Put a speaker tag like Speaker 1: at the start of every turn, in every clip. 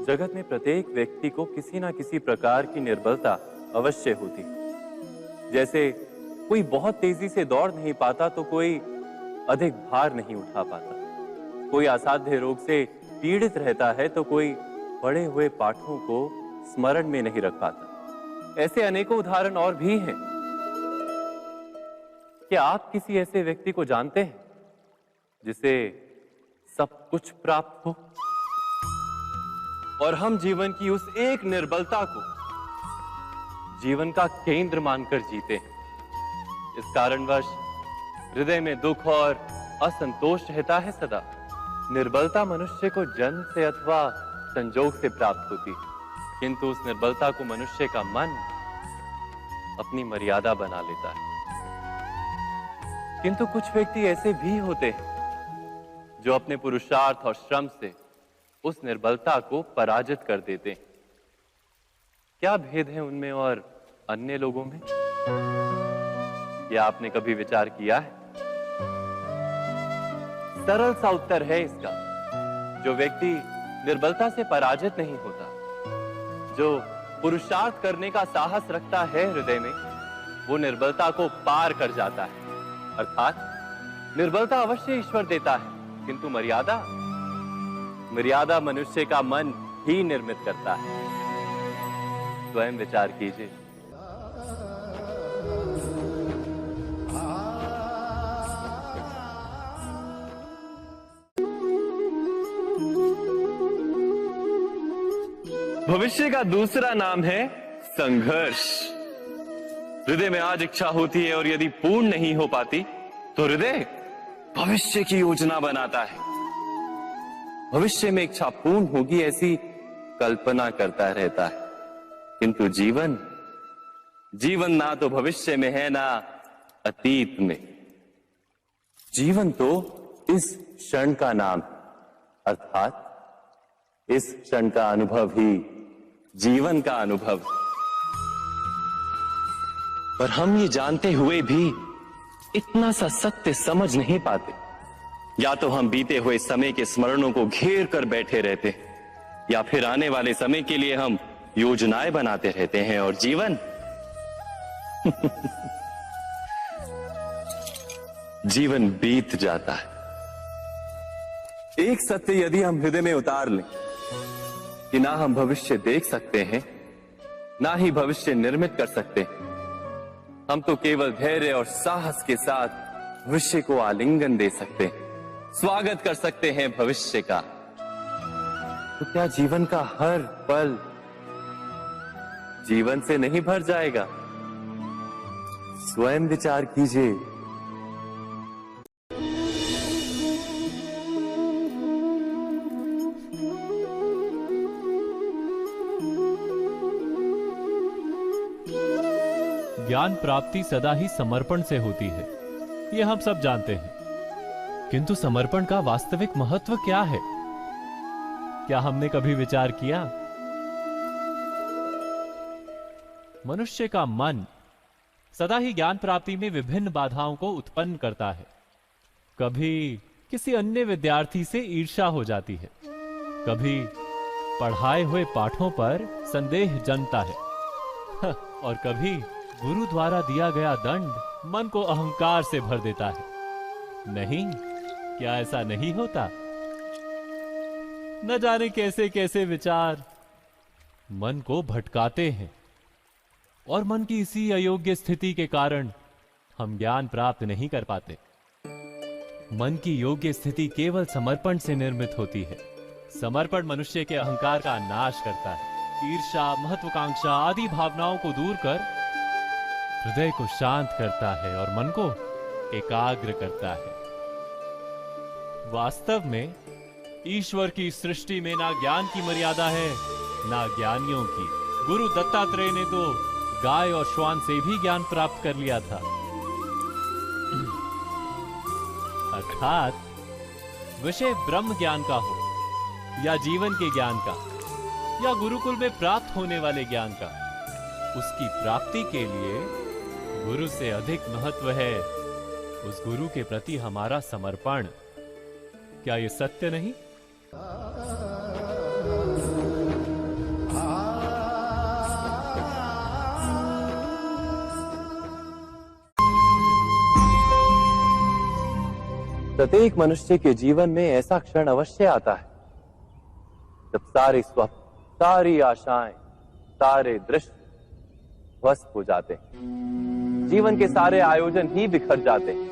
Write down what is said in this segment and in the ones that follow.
Speaker 1: जगत में प्रत्येक व्यक्ति को किसी ना किसी प्रकार की निर्बलता अवश्य होती है। जैसे कोई बहुत तेजी से दौड़ नहीं पाता तो कोई अधिक भार नहीं उठा पाता, कोई असाध्य रोग से पीड़ित रहता है तो कोई पढ़े हुए पाठों को स्मरण में नहीं रख पाता। ऐसे अनेकों उदाहरण और भी हैं। क्या आप किसी ऐसे व्यक्ति को जानते हैं जिसे सब कुछ प्राप्त हो और हम जीवन की उस एक निर्बलता को जीवन का केंद्र मानकर जीते हैं? इस कारणवश हृदय में दुख और असंतोष रहता है सदा। निर्बलता मनुष्य को जन्म से अथवा संजोग से प्राप्त होती है, किंतु उस निर्बलता को मनुष्य का मन अपनी मर्यादा बना लेता है। किंतु कुछ व्यक्ति ऐसे भी होते हैं जो अपने पुरुषार्थ और श्रम से उस निर्बलता को पराजित कर देते हैं। क्या भेद है उनमें और अन्य लोगों में? क्या आपने कभी विचार किया है? सरल सा उत्तर है इसका। जो व्यक्ति निर्बलता से पराजित नहीं होता, जो पुरुषार्थ करने का साहस रखता है हृदय में, वो निर्बलता को पार कर जाता है। अर्थात निर्बलता अवश्य ईश्वर देता है, किंतु मर्यादा मनुष्य का मन ही निर्मित करता है। स्वयं विचार कीजिए। भविष्य का दूसरा नाम है संघर्ष। हृदय में आज इच्छा होती है और यदि पूर्ण नहीं हो पाती तो हृदय भविष्य की योजना बनाता है। भविष्य में इच्छा पूर्ण होगी ऐसी कल्पना करता रहता है, किंतु जीवन ना तो भविष्य में है ना अतीत में। जीवन तो इस क्षण का नाम है, अर्थात इस क्षण का अनुभव ही जीवन का अनुभव। पर हम ये जानते हुए भी इतना सा सत्य समझ नहीं पाते। या तो हम बीते हुए समय के स्मरणों को घेर कर बैठे रहते, या फिर आने वाले समय के लिए हम योजनाएं बनाते रहते हैं और जीवन जीवन बीत जाता है। एक सत्य यदि हम हृदय में उतार लें कि ना हम भविष्य देख सकते हैं, ना ही भविष्य निर्मित कर सकते हैं, हम तो केवल धैर्य और साहस के साथ भविष्य को आलिंगन दे सकते हैं, स्वागत कर सकते हैं भविष्य का। तो क्या जीवन का हर पल जीवन से नहीं भर जाएगा? स्वयं विचार कीजिए।
Speaker 2: ज्ञान प्राप्ति सदा ही समर्पण से होती है, यह हम सब जानते हैं। किंतु समर्पण का वास्तविक महत्व क्या है? क्या हमने कभी विचार किया? मनुष्य का मन सदा ही ज्ञान प्राप्ति में विभिन्न बाधाओं को उत्पन्न करता है। कभी किसी अन्य विद्यार्थी से ईर्ष्या हो जाती है, कभी पढ़ाए हुए पाठों पर संदेह जन्मता है और कभी गुरु द्वारा दिया गया दंड मन को अहंकार से भर देता है। नहीं, क्या ऐसा नहीं होता? न जाने कैसे कैसे विचार मन को भटकाते हैं और मन की इसी अयोग्य स्थिति के कारण हम ज्ञान प्राप्त नहीं कर पाते। मन की योग्य स्थिति केवल समर्पण से निर्मित होती है। समर्पण मनुष्य के अहंकार का नाश करता है, ईर्ष्या, महत्वाकांक्षा आदि भावनाओं को दूर कर हृदय को शांत करता है और मन को एकाग्र करता है। वास्तव में ईश्वर की सृष्टि में ना ज्ञान की मर्यादा है, ना ज्ञानियों की। गुरु दत्तात्रेय ने तो गाय और श्वान से भी ज्ञान प्राप्त कर लिया था। अर्थात विषय ब्रह्म ज्ञान का हो या जीवन के ज्ञान का या गुरुकुल में प्राप्त होने वाले ज्ञान का, उसकी प्राप्ति के लिए गुरु से अधिक महत्व है उस गुरु के प्रति हमारा समर्पण। क्या ये सत्य नहीं?
Speaker 1: प्रत्येक मनुष्य के जीवन में ऐसा क्षण अवश्य आता है जब सारे स्वप्न, सारी आशाएं, सारे दृश्य ध्वस्त हो जाते हैं। जीवन के सारे आयोजन ही बिखर जाते हैं।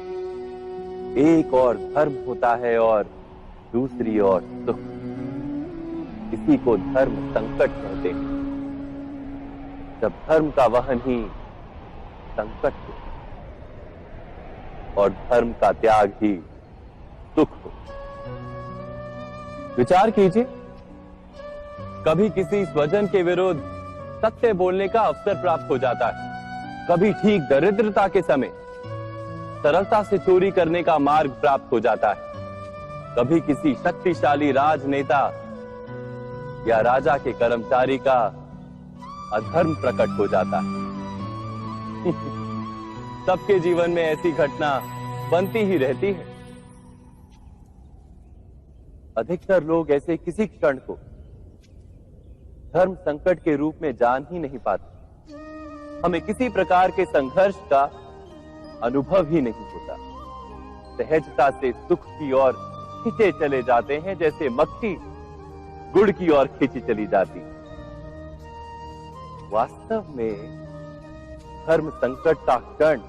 Speaker 1: एक और धर्म होता है और दूसरी ओर सुख। इसी को धर्म संकट कहते हैं। जब धर्म का वहन ही संकट हो और धर्म का त्याग ही सुख हो। विचार कीजिए, कभी किसी स्वजन के विरुद्ध सत्य बोलने का अवसर प्राप्त हो जाता है, कभी ठीक दरिद्रता के समय सरलता से चोरी करने का मार्ग प्राप्त हो जाता है, कभी किसी शक्तिशाली राजनेता या राजा के कर्मचारी का अधर्म प्रकट हो जाता है। सबके जीवन में ऐसी घटना बनती ही रहती है। अधिकतर लोग ऐसे किसी क्षण को धर्म संकट के रूप में जान ही नहीं पाते। हमें किसी प्रकार के संघर्ष का अनुभव ही नहीं होता। सहजता से सुख की ओर खींचे चले जाते हैं, जैसे मक्खी गुड़ की ओर खींची चली जाती। वास्तव में धर्म संकट का क्षण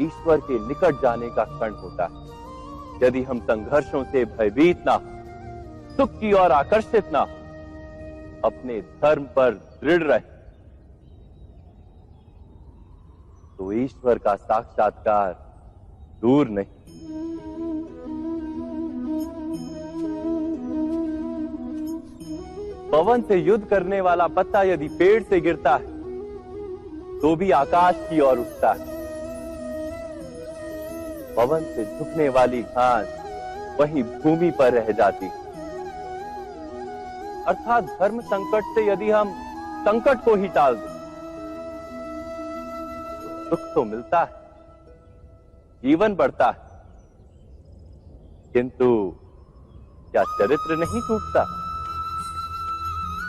Speaker 1: ईश्वर के निकट जाने का क्षण होता है। यदि हम संघर्षों से भयभीत ना हो, सुख की ओर आकर्षित ना हो, अपने धर्म पर दृढ़ रहे, तो ईश्वर का साक्षात्कार दूर नहीं। पवन से युद्ध करने वाला पत्ता यदि पेड़ से गिरता है तो भी आकाश की ओर उठता है। पवन से झुकने वाली घास वहीं भूमि पर रह जाती है। अर्थात धर्म संकट से यदि हम संकट को ही टाल दें तो सुख तो मिलता है, जीवन बढ़ता है, किंतु क्या चरित्र नहीं टूटता?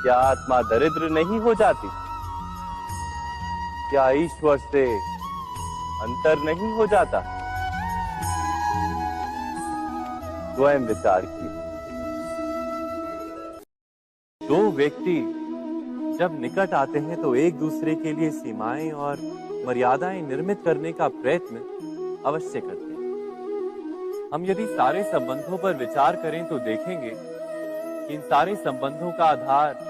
Speaker 1: क्या आत्मा दरिद्र नहीं हो जाती? क्या ईश्वर से अंतर नहीं हो जाता? स्वयं विचार कीजिए। दो व्यक्ति जब निकट आते हैं तो एक दूसरे के लिए सीमाएं और मर्यादाएं निर्मित करने का प्रयत्न अवश्य करते हैं। हम यदि सारे संबंधों पर विचार करें तो देखेंगे कि इन सारे संबंधों का आधार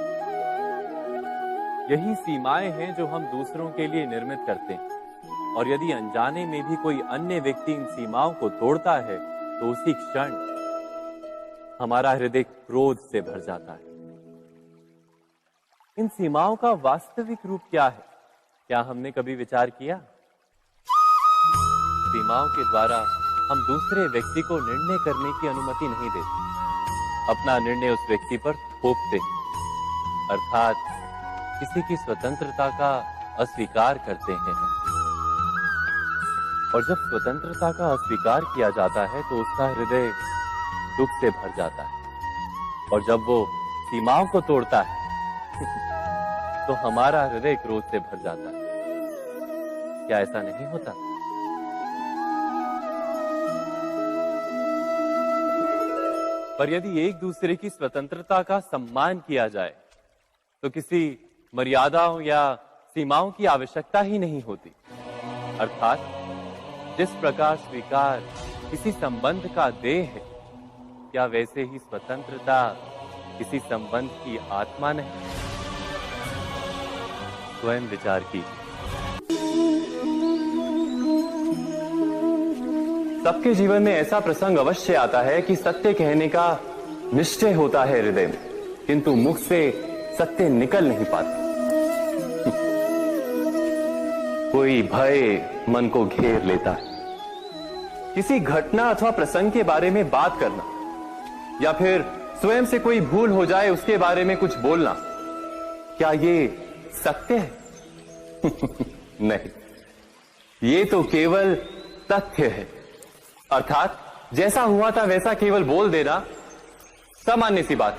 Speaker 1: यही सीमाएं हैं जो हम दूसरों के लिए निर्मित करते हैं। और यदि अनजाने में भी कोई अन्य व्यक्ति इन सीमाओं को तोड़ता है तो उसी क्षण हमारा हृदय क्रोध से भर जाता है। इन सीमाओं का वास्तविक रूप क्या है? क्या हमने कभी विचार किया? सीमाओं के द्वारा हम दूसरे व्यक्ति को निर्णय करने की अनुमति नहीं देते, अपना निर्णय उस व्यक्ति पर थोपते हैं, अर्थात किसी की स्वतंत्रता का अस्वीकार करते हैं। और जब स्वतंत्रता का अस्वीकार किया जाता है तो उसका हृदय दुख से भर जाता है। और जब वो सीमाओं को तोड़ता है तो हमारा हृदय क्रोध से भर जाता है। क्या ऐसा नहीं होता? पर यदि एक दूसरे की स्वतंत्रता का सम्मान किया जाए तो किसी मर्यादाओं या सीमाओं की आवश्यकता ही नहीं होती। अर्थात जिस प्रकार स्वीकार किसी संबंध का देह है, क्या वैसे ही स्वतंत्रता किसी संबंध की आत्मा नहीं? स्वयं विचार कीजिए। सबके जीवन में ऐसा प्रसंग अवश्य आता है कि सत्य कहने का निश्चय होता है हृदय में, किंतु मुख से सत्य निकल नहीं पाता। कोई भय मन को घेर लेता है। किसी घटना अथवा प्रसंग के बारे में बात करना या फिर स्वयं से कोई भूल हो जाए उसके बारे में कुछ बोलना, क्या ये सत्य है? नहीं, ये तो केवल तथ्य है। अर्थात जैसा हुआ था वैसा केवल बोल देना सामान्य सी बात।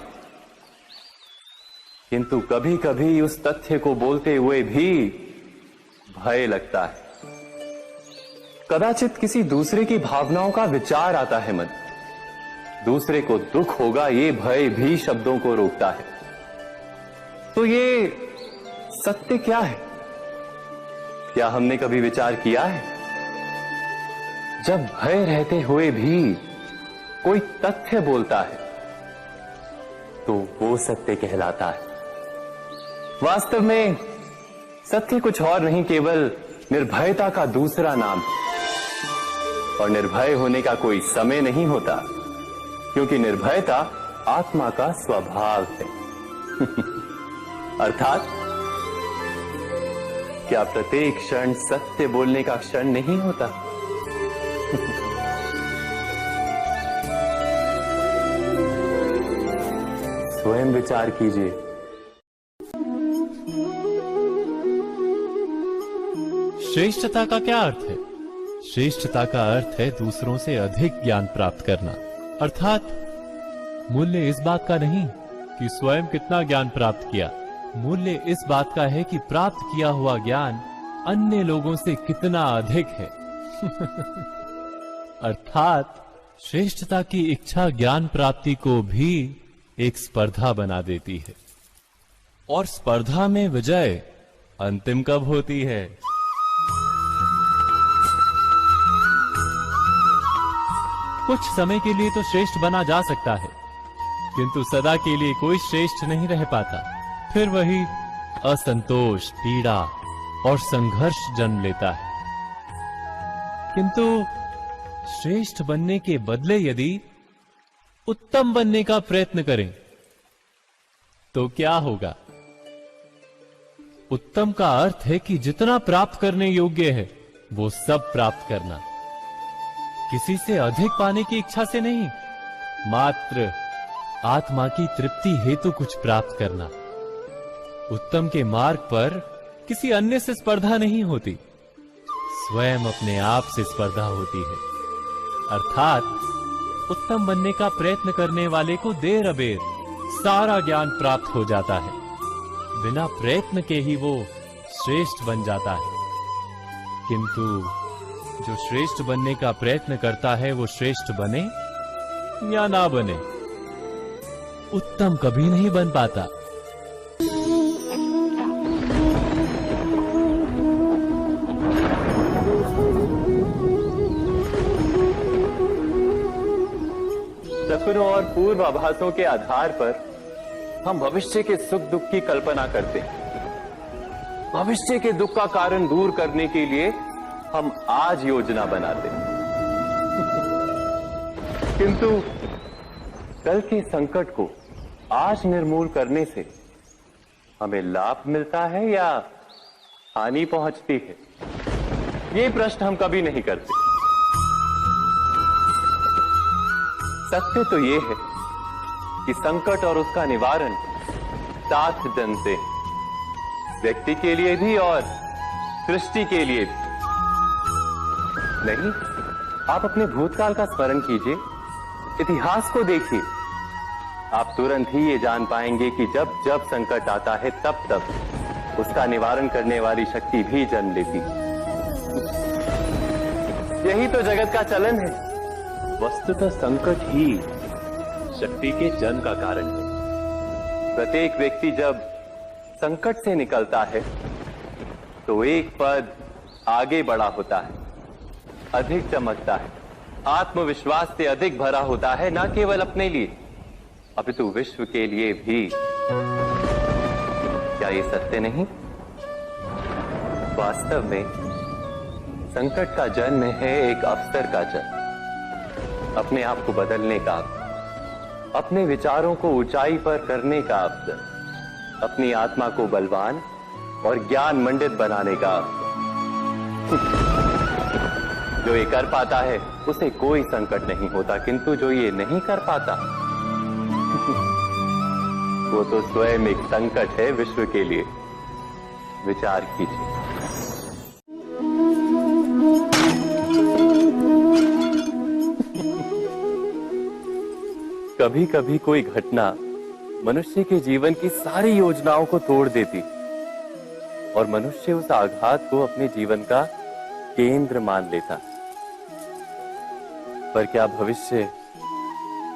Speaker 1: किंतु कभी कभी उस तथ्य को बोलते हुए भी भय लगता है। कदाचित किसी दूसरे की भावनाओं का विचार आता है मन। दूसरे को दुख होगा ये भय भी शब्दों को रोकता है। तो ये सत्य क्या है? क्या हमने कभी विचार किया है? जब भय रहते हुए भी कोई तथ्य बोलता है तो वो सत्य कहलाता है। वास्तव में सत्य कुछ और नहीं, केवल निर्भयता का दूसरा नाम है। और निर्भय होने का कोई समय नहीं होता, क्योंकि निर्भयता आत्मा का स्वभाव है। अर्थात क्या प्रत्येक क्षण सत्य बोलने का क्षण नहीं होता? स्वयं विचार कीजिए।
Speaker 2: श्रेष्ठता का क्या अर्थ है? श्रेष्ठता का अर्थ है दूसरों से अधिक ज्ञान प्राप्त करना। अर्थात मूल्य इस बात का नहीं कि स्वयं कितना ज्ञान प्राप्त किया, मूल्य इस बात का है कि प्राप्त किया हुआ ज्ञान अन्य लोगों से कितना अधिक है। अर्थात श्रेष्ठता की इच्छा ज्ञान प्राप्ति को भी एक स्पर्धा बना देती है। और स्पर्धा में विजय अंतिम कब होती है? कुछ समय के लिए तो श्रेष्ठ बना जा सकता है, किंतु सदा के लिए कोई श्रेष्ठ नहीं रह पाता। फिर वही असंतोष, पीड़ा और संघर्ष जन्म लेता है। किंतु श्रेष्ठ बनने के बदले यदि उत्तम बनने का प्रयत्न करें तो क्या होगा? उत्तम का अर्थ है कि जितना प्राप्त करने योग्य है वो सब प्राप्त करना, किसी से अधिक पाने की इच्छा से नहीं, मात्र आत्मा की तृप्ति हेतु कुछ प्राप्त करना। उत्तम के मार्ग पर किसी अन्य से स्पर्धा नहीं होती, स्वयं अपने आप से स्पर्धा होती है। अर्थात उत्तम बनने का प्रयत्न करने वाले को देर अबेर सारा ज्ञान प्राप्त हो जाता है। बिना प्रयत्न के ही वो श्रेष्ठ बन जाता है। किंतु जो श्रेष्ठ बनने का प्रयत्न करता है वो श्रेष्ठ बने या ना बने, उत्तम कभी नहीं बन पाता।
Speaker 1: सपनों और पूर्वाभासों के आधार पर हम भविष्य के सुख दुख की कल्पना करते हैं। भविष्य के दुख का कारण दूर करने के लिए हम आज योजना बनाते हैं। किंतु कल के संकट को आज निर्मूल करने से हमें लाभ मिलता है या हानि पहुंचती है? ये प्रश्न हम कभी नहीं करते। सत्य तो ये है कि संकट और उसका निवारण साथ जनते हैं, व्यक्ति के लिए भी और सृष्टि के लिए भी। नहीं, आप अपने भूतकाल का स्मरण कीजिए, इतिहास को देखिए। आप तुरंत ही ये जान पाएंगे कि जब जब संकट आता है तब तब उसका निवारण करने वाली शक्ति भी जन्म लेती है। यही तो जगत का चलन है। वस्तुतः संकट ही शक्ति के जन्म का कारण है। प्रत्येक व्यक्ति जब संकट से निकलता है तो एक पद आगे बढ़ा होता है, अधिक चमकता है, आत्मविश्वास से अधिक भरा होता है, न केवल अपने लिए अपितु विश्व के लिए भी। क्या ये सत्य नहीं? वास्तव में संकट का जन्म है एक अवसर का जन्म, अपने आप को बदलने का, अपने विचारों को ऊंचाई पर करने का अवसर, अपनी आत्मा को बलवान और ज्ञान मंडित बनाने का अवसर। जो ये कर पाता है उसे कोई संकट नहीं होता, किंतु जो ये नहीं कर पाता वो तो स्वयं एक संकट है विश्व के लिए। विचार कीजिए। कभी कभी कोई घटना मनुष्य के जीवन की सारी योजनाओं को तोड़ देती और मनुष्य उस आघात को अपने जीवन का केंद्र मान लेता। पर क्या भविष्य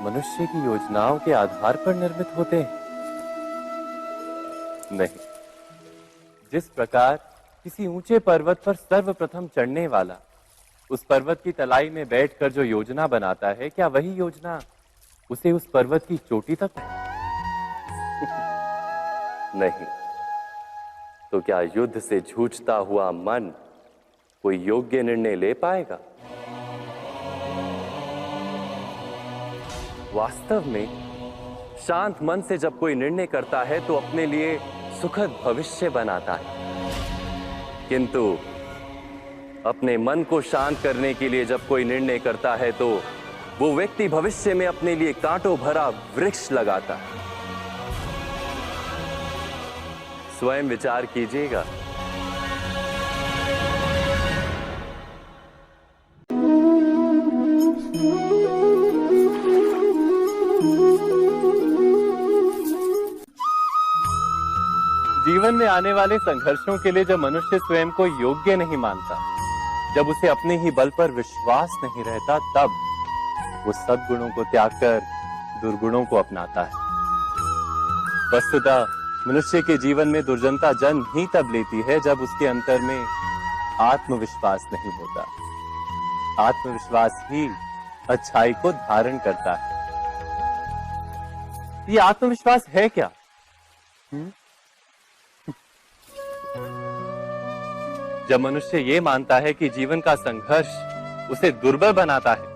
Speaker 1: मनुष्य की योजनाओं के आधार पर निर्मित होते हैं? नहीं। जिस प्रकार किसी ऊंचे पर्वत पर सर्वप्रथम चढ़ने वाला उस पर्वत की तलाई में बैठकर जो योजना बनाता है, क्या वही योजना उसे उस पर्वत की चोटी तक? नहीं। तो क्या युद्ध से जूझता हुआ मन कोई योग्य निर्णय ले पाएगा? वास्तव में शांत मन से जब कोई निर्णय करता है तो अपने लिए सुखद भविष्य बनाता है, किंतु अपने मन को शांत करने के लिए जब कोई निर्णय करता है तो वो व्यक्ति भविष्य में अपने लिए कांटों भरा वृक्ष लगाता है। स्वयं विचार कीजिएगा। जीवन में आने वाले संघर्षों के लिए जब मनुष्य स्वयं को योग्य नहीं मानता, जब उसे अपने ही बल पर विश्वास नहीं रहता, तब वो सद्गुणों को त्याग कर दुर्गुणों को अपनाता है। वस्तुतः मनुष्य के जीवन में दुर्जनता जन्म ही तब लेती है जब उसके अंतर में आत्मविश्वास नहीं होता। आत्मविश्वास ही अच्छाई को धारण करता है। ये आत्मविश्वास है क्या? जब मनुष्य ये मानता है कि जीवन का संघर्ष उसे दुर्बल बनाता है,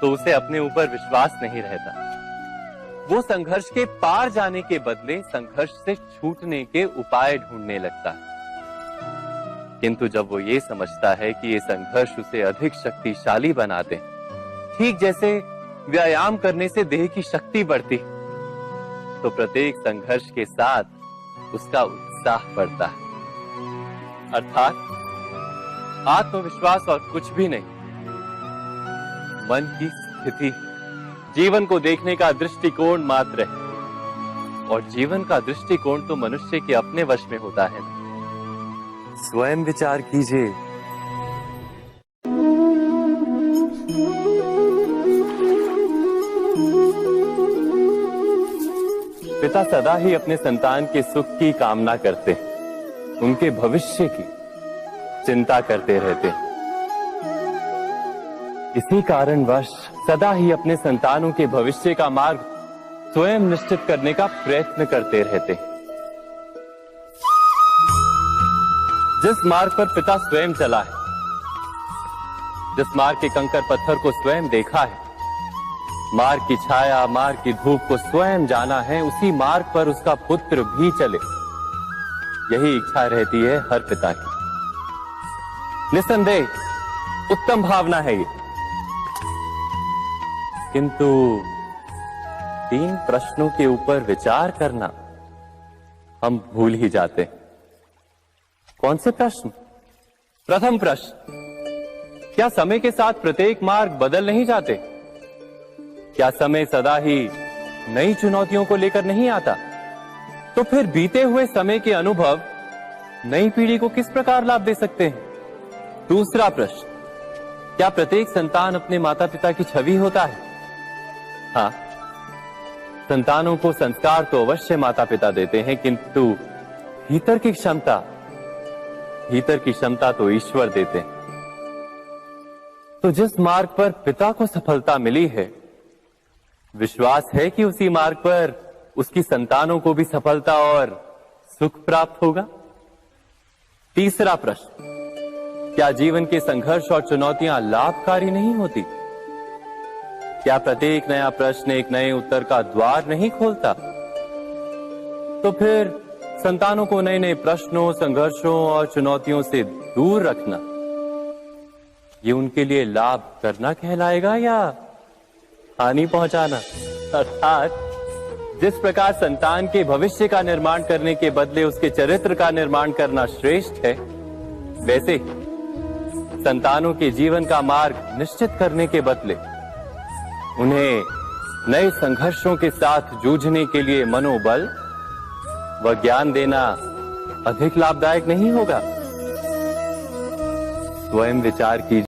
Speaker 1: तो उसे अपने ऊपर विश्वास नहीं रहता। वो संघर्ष के पार जाने के बदले संघर्ष से छूटने के उपाय ढूंढने लगता है। किंतु जब वो ये समझता है कि ये संघर्ष उसे अधिक शक्तिशाली बनाते हैं, ठीक जैसे व्यायाम करने से देह की शक्ति बढ़ती, तो प्रत्येक संघर्ष के साथ उसका उत्साह बढ़ता है। अर्थात आत्मविश्वास और कुछ भी नहीं, मन की स्थिति, जीवन को देखने का दृष्टिकोण मात्र है। और जीवन का दृष्टिकोण तो मनुष्य के अपने वश में होता है। स्वयं विचार कीजिए। पिता सदा ही अपने संतान के सुख की कामना करते हैं, उनके भविष्य की चिंता करते रहते हैं। इसी कारणवश सदा ही अपने संतानों के भविष्य का मार्ग स्वयं निश्चित करने का प्रयत्न करते रहते हैं। जिस मार्ग पर पिता स्वयं चला है, जिस मार्ग के कंकर पत्थर को स्वयं देखा है, मार्ग की छाया, मार्ग की धूप को स्वयं जाना है, उसी मार्ग पर उसका पुत्र भी चले, यही इच्छा रहती है हर पिता की। निस्संदेह उत्तम भावना है ये। किंतु 3 प्रश्नों के ऊपर विचार करना हम भूल ही जाते हैं। कौन से प्रश्न? प्रथम प्रश्न, क्या समय के साथ प्रत्येक मार्ग बदल नहीं जाते? क्या समय सदा ही नई चुनौतियों को लेकर नहीं आता? तो फिर बीते हुए समय के अनुभव नई पीढ़ी को किस प्रकार लाभ दे सकते हैं? दूसरा प्रश्न, क्या प्रत्येक संतान अपने माता पिता की छवि होता है? हाँ, संतानों को संस्कार तो अवश्य माता पिता देते हैं, किंतु भीतर की क्षमता तो ईश्वर देते हैं। तो जिस मार्ग पर पिता को सफलता मिली है, विश्वास है कि उसी मार्ग पर उसकी संतानों को भी सफलता और सुख प्राप्त होगा। तीसरा प्रश्न, क्या जीवन के संघर्ष और चुनौतियां लाभकारी नहीं होती? क्या प्रत्येक नया प्रश्न एक नए उत्तर का द्वार नहीं खोलता? तो फिर संतानों को नए नए प्रश्नों, संघर्षों और चुनौतियों से दूर रखना, ये उनके लिए लाभ करना कहलाएगा या हानि पहुंचाना? अर्थात जिस प्रकार संतान के भविष्य का निर्माण करने के बदले उसके चरित्र का निर्माण करना श्रेष्ठ है, वैसे ही संतानों के जीवन का मार्ग निश्चित करने के बदले उन्हें नए संघर्षों के साथ जूझने के लिए मनोबल व ज्ञान देना अधिक लाभदायक नहीं होगा? स्वयं विचार कीजिए।